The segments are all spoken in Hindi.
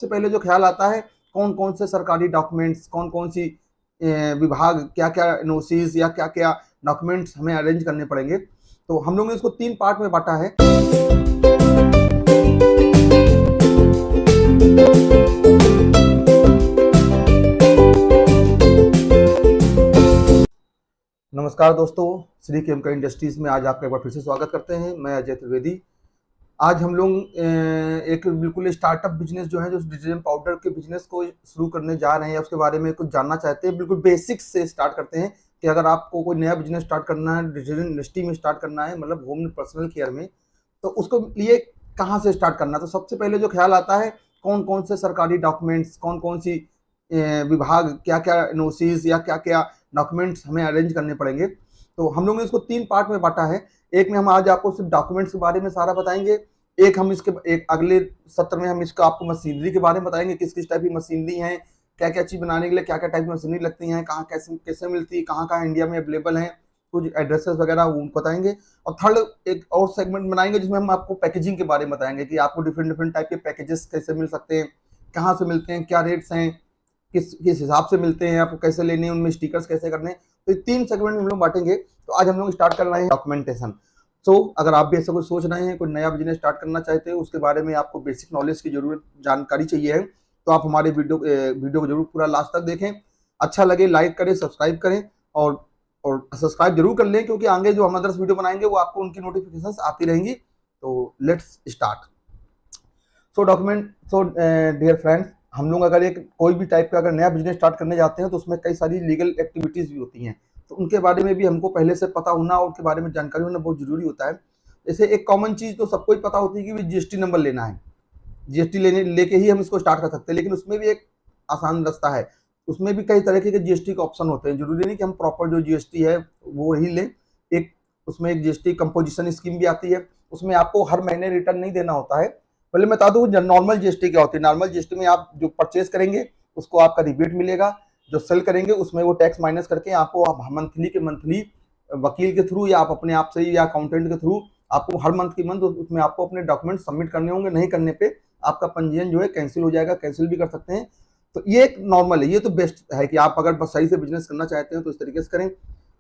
सबसे पहले जो ख्याल आता है कौन कौन से सरकारी डॉक्यूमेंट्स, कौन कौन सी विभाग, क्या क्या एनओसीज या क्या क्या डॉक्यूमेंट्स हमें अरेंज करने पड़ेंगे। तो हम लोग ने इसको 3 पार्ट में बांटा है। नमस्कार दोस्तों, श्री केमिकल इंडस्ट्रीज में आज आपका एक बार फिर से स्वागत करते हैं। मैं अजय त्रिवेदी। आज हम लोग एक बिल्कुल स्टार्टअप बिजनेस जो है, जो डिटर्जेंट पाउडर के बिजनेस को शुरू करने जा रहे हैं, उसके बारे में कुछ जानना चाहते हैं। बिल्कुल बेसिक्स से स्टार्ट करते हैं कि अगर आपको कोई नया बिजनेस स्टार्ट करना है, डिटर्जेंट इंडस्ट्री में स्टार्ट करना है, मतलब होम पर्सनल केयर में, तो उसको लिए कहाँ से स्टार्ट करना। तो सबसे पहले जो ख्याल आता है कौन कौन से सरकारी डॉक्यूमेंट्स, कौन कौन सी विभाग, क्या क्या एनओसीज या क्या क्या डॉक्यूमेंट्स हमें अरेंज करने पड़ेंगे। तो हम लोग ने इसको 3 पार्ट में बांटा है। एक में हम आज आपको सिर्फ डॉक्यूमेंट्स के बारे में सारा बताएंगे। एक अगले सत्र में हम इसका आपको मशीनरी के बारे में बताएंगे, किस किस टाइप की मशीनरी है, क्या क्या चीज बनाने के लिए क्या क्या टाइप की मशीनरी लगती हैं, कहाँ कैसे कैसे मिलती है, कहाँ कहाँ इंडिया में अवेलेबल है, कुछ एड्रेसेस वगैरह वो बताएंगे। और थर्ड एक और सेगमेंट बनाएंगे जिसमें हम आपको पैकेजिंग के बारे में बताएंगे कि आपको डिफरेंट डिफरेंट टाइप के पैकेजेस कैसे मिल सकते हैं, कहाँ से मिलते हैं, क्या रेट्स हैं, किस किस हिसाब से मिलते हैं, आपको कैसे लेने हैं, उनमें स्टिकर्स कैसे करने हैं। तो 3 सेगमेंट में हम लोग बांटेंगे। तो आज हम लोग स्टार्ट कर रहे हैं डॉक्यूमेंटेशन। अगर आप भी ऐसा कुछ सोच रहे हैं, कोई नया बिजनेस स्टार्ट करना चाहते हैं, उसके बारे में आपको बेसिक नॉलेज की जरूरत, जानकारी चाहिए है, तो आप हमारे वीडियो को जरूर पूरा लास्ट तक देखें। अच्छा लगे लाइक करें, सब्सक्राइब करें और सब्सक्राइब जरूर कर लें, क्योंकि आगे जो हम अदर्स वीडियो बनाएंगे वो आपको उनकी नोटिफिकेशंस आती रहेंगी। तो लेट्स स्टार्ट। डियर फ्रेंड्स, हम लोग अगर एक कोई भी टाइप का अगर नया बिजनेस स्टार्ट करने जाते हैं तो उसमें कई सारी लीगल एक्टिविटीज भी होती हैं, तो उनके बारे में भी हमको पहले से पता होना और उनके बारे में जानकारी होना बहुत जरूरी होता है। जैसे एक कॉमन चीज तो सबको ही पता होती है कि जीएसटी नंबर लेना है। जीएसटी लेके ही हम इसको स्टार्ट कर सकते हैं, लेकिन उसमें भी एक आसान रास्ता है। उसमें भी कई तरह के जीएसटी के ऑप्शन होते हैं। जरूरी नहीं कि हम प्रॉपर जो जीएसटी है वो ही लें। उसमें एक जीएसटी कंपोजिशन स्कीम भी आती है, उसमें आपको हर महीने रिटर्न नहीं देना होता है। पहले मैं बता दूं नॉर्मल जीएसटी क्या होती है। नॉर्मल जीएसटी में आप जो परचेज करेंगे उसको आपका रिबेट मिलेगा, जो सेल करेंगे उसमें वो टैक्स माइनस करके आपको मंथली वकील के थ्रू या आप अपने आप से या अकाउंटेंट के थ्रू आपको हर मंथ की मंथ उसमें आपको अपने डॉक्यूमेंट सबमिट करने होंगे। नहीं करने पे आपका पंजीयन जो है कैंसिल हो जाएगा, कैंसिल भी कर सकते हैं। तो ये एक नॉर्मल है, ये तो बेस्ट है कि आप अगर सही से बिजनेस करना चाहते हैं तो इस तरीके से करें।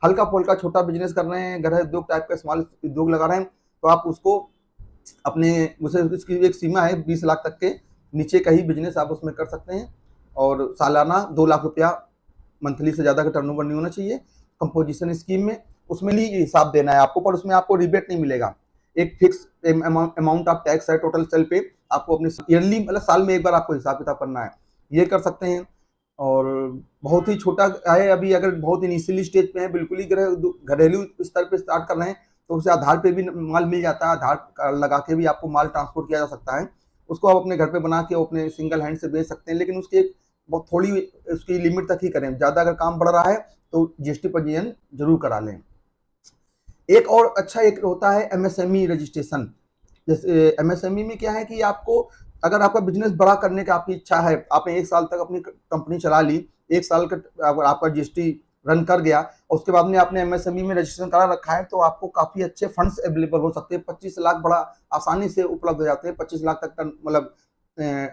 हल्का फुल्का छोटा बिजनेस कर रहे हैं, गृह उद्योग टाइप का स्मॉल उद्योग लगा रहे हैं, तो आप उसको अपने उसकी एक सीमा है 20 लाख तक के नीचे का ही बिजनेस आप उसमें कर सकते हैं, और सालाना 2 लाख रुपया मंथली से ज़्यादा का टर्नओवर नहीं होना चाहिए। कंपोजिशन स्कीम में उसमें ही हिसाब देना है आपको, पर उसमें आपको रिबेट नहीं मिलेगा। एक फिक्स अमाउंट ऑफ टैक्स है टोटल सेल पे, आपको अपने ईयरली मतलब साल में एक बार आपको हिसाब किताब करना है, ये कर सकते हैं। और बहुत ही छोटा है अभी, अगर बहुत इनिशियली स्टेज पे है, बिल्कुल ही घरेलू स्तर पे स्टार्ट कर रहे हैं, तो उसे आधार पे भी माल मिल जाता है। आधार कार्ड लगा के भी आपको माल ट्रांसपोर्ट किया जा सकता है। उसको आप अपने घर पे बना के अपने सिंगल हैंड से बेच सकते हैं, लेकिन उसकी बहुत थोड़ी उसकी लिमिट तक ही करें। ज़्यादा अगर काम बढ़ रहा है तो जीएसटी पंजीयन जरूर करा लें। एक और अच्छा एक होता है एमएसएमई रजिस्ट्रेशन। जैसे एमएसएमई में क्या है कि आपको अगर आपका बिजनेस बड़ा करने की आपकी इच्छा है, आपने 1 साल तक अपनी कंपनी चला ली, 1 साल का अगर आपका जीएसटी रन कर गया और उसके बाद में आपने एमएसएमई में रजिस्ट्रेशन करा रखा है, तो आपको काफी अच्छे फंड्स अवेलेबल हो सकते हैं। 25 लाख बड़ा आसानी से उपलब्ध हो जाते हैं। 25 लाख तक का मतलब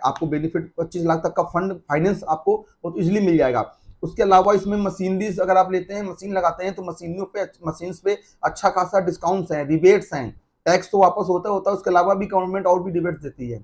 आपको बेनिफिट, 25 लाख तक का फंड फाइनेंस आपको बहुत इजीली मिल जाएगा। उसके अलावा इसमें मशीनरीज अगर आप लेते हैं, मशीन लगाते हैं, तो मशीन पे अच्छा खासा डिस्काउंट्स हैं, रिबेट्स हैं। टैक्स तो वापस होता है, उसके अलावा भी गवर्नमेंट और भी रिबेट्स देती है।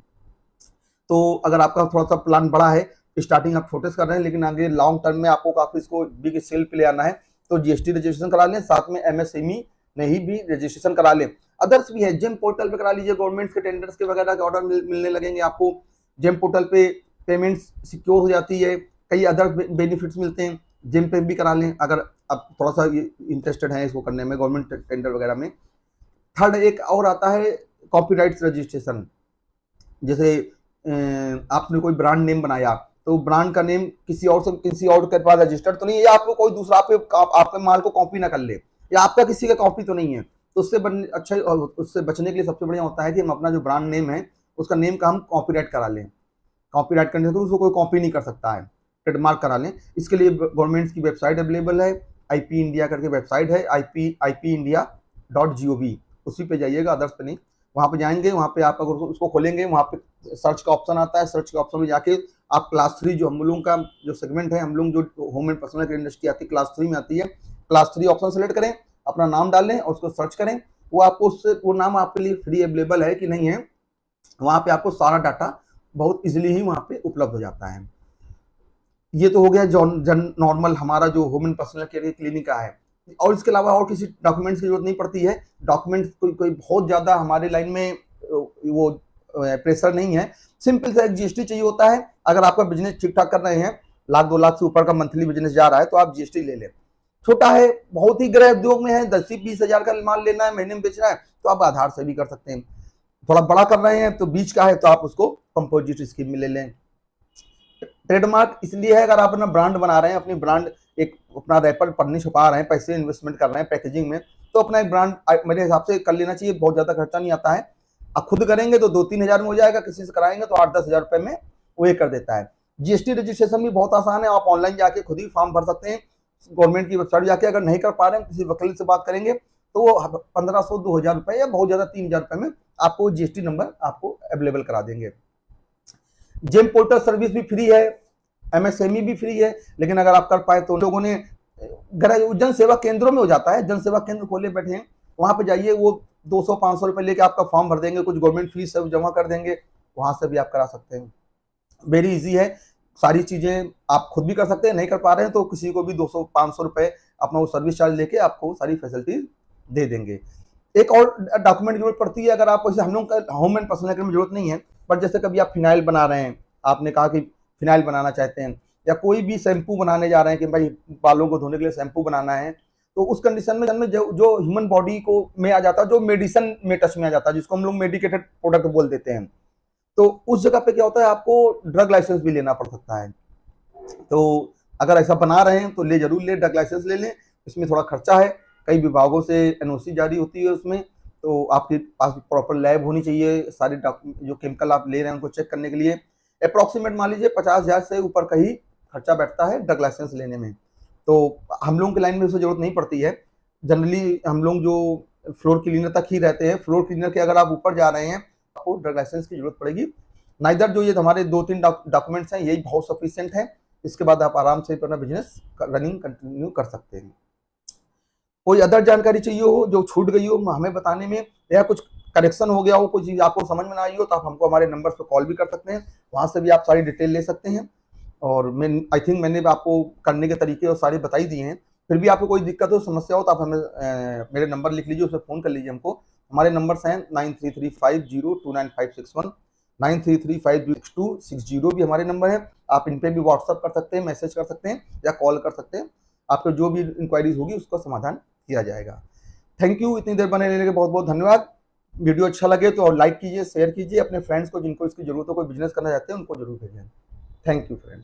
तो अगर आपका थोड़ा सा प्लान बड़ा है, स्टार्टिंग आप छोटे से कर रहे हैं, लेकिन आगे लॉन्ग टर्म में आपको काफी इसको बिग सेल पे ले आना है, तो जीएसटी रजिस्ट्रेशन करा लें, साथ में एमएसएमई में ही भी रजिस्ट्रेशन करा लें। अदर्स भी है, जेम पोर्टल पे करा लीजिए। गवर्नमेंट के टेंडर्स के वगैरह के ऑर्डर मिलने लगेंगे आपको। जेम पोर्टल पे पेमेंट्स सिक्योर हो जाती है, कई अदर बेनिफिट्स मिलते हैं। जेम पे भी करा लें अगर आप थोड़ा सा इंटरेस्टेड हैं इसको करने में, गवर्नमेंट टेंडर वगैरह में। थर्ड एक और आता है कॉपीराइट्स रजिस्ट्रेशन। जैसे आपने कोई ब्रांड नेम बनाया, तो ब्रांड का नेम किसी और के पास रजिस्टर्ड तो नहीं है, या आपको कोई दूसरा आपके माल को कॉपी ना कर ले, या आपका किसी का कॉपी तो नहीं है, तो उससे बचने के लिए सबसे बढ़िया होता है कि हम अपना जो ब्रांड नेम है उसका नेम का हम कॉपीराइट करा लें। कॉपीराइट करने से तो उसको कोई कॉपी नहीं कर सकता है, ट्रेडमार्क करा लें। इसके लिए गवर्नमेंट की वेबसाइट अवेलेबल है, आईपी इंडिया करके वेबसाइट है, ipindia.gov, उसी पे जाइएगा, अदर्स पे नहीं। वहाँ पे जाएंगे, वहाँ पे आप अगर उसको खोलेंगे, वहाँ पे सर्च का ऑप्शन आता है, सर्च के ऑप्शन में जाके आप क्लास 3 जो हम लोगों का जो सेगमेंट है, हम लोग जो home and personal care industry आती है क्लास 3 में आती है, क्लास 3 ऑप्शन सेलेक्ट करें, अपना नाम डालें और उसको सर्च करें। वो आपको उससे वो नाम आपके लिए फ्री अवेलेबल है कि नहीं है, वहाँ पे आपको सारा डाटा बहुत इजीली ही वहाँ पे उपलब्ध हो जाता है। ये तो हो गया जो नॉर्मल हमारा जो home and personal care clinic का है। और इसके अलावा और किसी डॉक्यूमेंट्स की जरूरत नहीं पड़ती है। डॉक्यूमेंट्स कोई बहुत ज़्यादा हमारे लाइन में वो प्रेशर नहीं है। सिंपल सा एक जीएसटी चाहिए होता है। अगर आपका बिजनेस ठीक ठाक कर रहे हैं, 1-2 लाख से ऊपर का मंथली बिजनेस जा रहा है, तो आप जीएसटी ले लें। छोटा है, बहुत ही गृह उद्योग में है, 10-20 हज़ार का माल लेना है, महीने में बेचना है, तो आप आधार से भी कर सकते हैं। थोड़ा बड़ा कर रहे हैं तो बीच का है तो आप उसको कंपोजिट स्कीम में ले लें। ट्रेडमार्क इसलिए है, अगर आप अपना ब्रांड बना रहे हैं, अपनी ब्रांड एक अपना रैपर पन्नी छुपा रहे हैं, पैसे इन्वेस्टमेंट कर रहे हैं पैकेजिंग में, तो अपना एक ब्रांड मेरे हिसाब से कर लेना चाहिए। बहुत ज़्यादा खर्चा नहीं आता है। आप खुद करेंगे तो 2-3 हज़ार में हो जाएगा, किसी से कराएंगे तो 8-10 हज़ार रुपये में वो ये कर देता है। जीएसटी रजिस्ट्रेशन भी बहुत आसान है, आप ऑनलाइन जाके खुद ही फॉर्म भर सकते हैं। गवर्नमेंट की वेबसाइट जाके अगर नहीं कर पा रहे हैं, किसी वकील से बात करेंगे तो वो 1500-2 हज़ार रुपये या बहुत ज़्यादा 3 हज़ार रुपये में आपको जीएसटी नंबर आपको अवेलेबल करा देंगे। जेम पोर्टल सर्विस भी फ्री है, एमएसएमई भी फ्री है, लेकिन अगर आप कर पाए तो लोगों ने जन सेवा केंद्रों में हो जाता है। जन सेवा केंद्र खोले बैठे हैं, वहां पे जाइए, वो 200-500 रुपए लेके आपका फॉर्म भर देंगे, कुछ गवर्नमेंट फीस है जमा कर देंगे, वहां से भी आप करा सकते हैं। वेरी इजी है, सारी चीजें आप खुद भी कर सकते हैं। नहीं कर पा रहे हैं तो किसी को भी 200-500 रुपए अपना वो सर्विस चार्ज लेके आपको सारी फैसिलिटीज दे देंगे। एक और डॉक्यूमेंट की जरूरत पड़ती है, अगर आप जैसे हम लोग का होम एंड पर्सनल केयर में जरूरत नहीं है, पर जैसे कभी आप फिनाइल बना रहे हैं, आपने कहा कि फिनाइल बनाना चाहते हैं, या कोई भी शैम्पू बनाने जा रहे हैं कि भाई बालों को धोने के लिए शैम्पू बनाना है, तो उस कंडीशन में जो ह्यूमन बॉडी को में आ जाता है, जो मेडिसिन में टच में आ जाता है, जिसको हम लोग मेडिकेटेड प्रोडक्ट बोल देते हैं, तो उस जगह पे क्या होता है, आपको ड्रग लाइसेंस भी लेना पड़ सकता है। तो अगर ऐसा बना रहे हैं तो जरूर ले, ड्रग लाइसेंस ले लें। इसमें थोड़ा खर्चा है, कई विभागों से एनओसी जारी होती है उसमें, तो आपके पास प्रॉपर लैब होनी चाहिए, सारे जो केमिकल आप ले रहे हैं उनको चेक करने के लिए। अप्रॉक्सीमेट मान लीजिए 50 हज़ार से ऊपर का ही खर्चा बैठता है ड्रग लाइसेंस लेने में। तो हम लोगों की लाइन में उसकी जरूरत नहीं पड़ती है। जनरली हम लोग जो फ्लोर क्लीनर तक ही रहते हैं, फ्लोर क्लीनर के अगर आप ऊपर जा रहे हैं आपको ड्रग लाइसेंस की जरूरत पड़ेगी। नाइदर जो ये हमारे 2-3 डॉक्यूमेंट्स हैं यही बहुत सफिशिएंट है। इसके बाद आप आराम से अपना बिजनेस रनिंग कंटिन्यू कर सकते हैं। कोई अदर जानकारी चाहिए हो जो छूट गई हो हमें बताने में, या कुछ करेक्शन हो गया हो, कोई चीज़ आपको समझ में ना आई हो, तो आप हमको हमारे नंबर पर कॉल भी कर सकते हैं, वहाँ से भी आप सारी डिटेल ले सकते हैं। और मैं आई थिंक मैंने आपको करने के तरीके और सारे बता ही दिए हैं। फिर भी आपको कोई दिक्कत हो, समस्या हो, तो आप हमें मेरे नंबर लिख लीजिए, उसमें फ़ोन कर लीजिए हमको। हमारे नंबर्स हैं 9335029561, 93356260 भी हमारे नंबर हैं। आप इन पे भी व्हाट्सअप कर सकते हैं, मैसेज कर सकते हैं या कॉल कर सकते हैं। आपको जो भी इंक्वायरीज होगी उसका समाधान किया जाएगा। थैंक यू, इतनी देर बने रहने के लिए बहुत बहुत धन्यवाद। वीडियो अच्छा लगे तो लाइक कीजिए, शेयर कीजिए, अपने फ्रेंड्स को जिनको इसकी जरूरत हो, कोई बिजनेस करना चाहते हैं उनको जरूर भेजें। Thank you friend.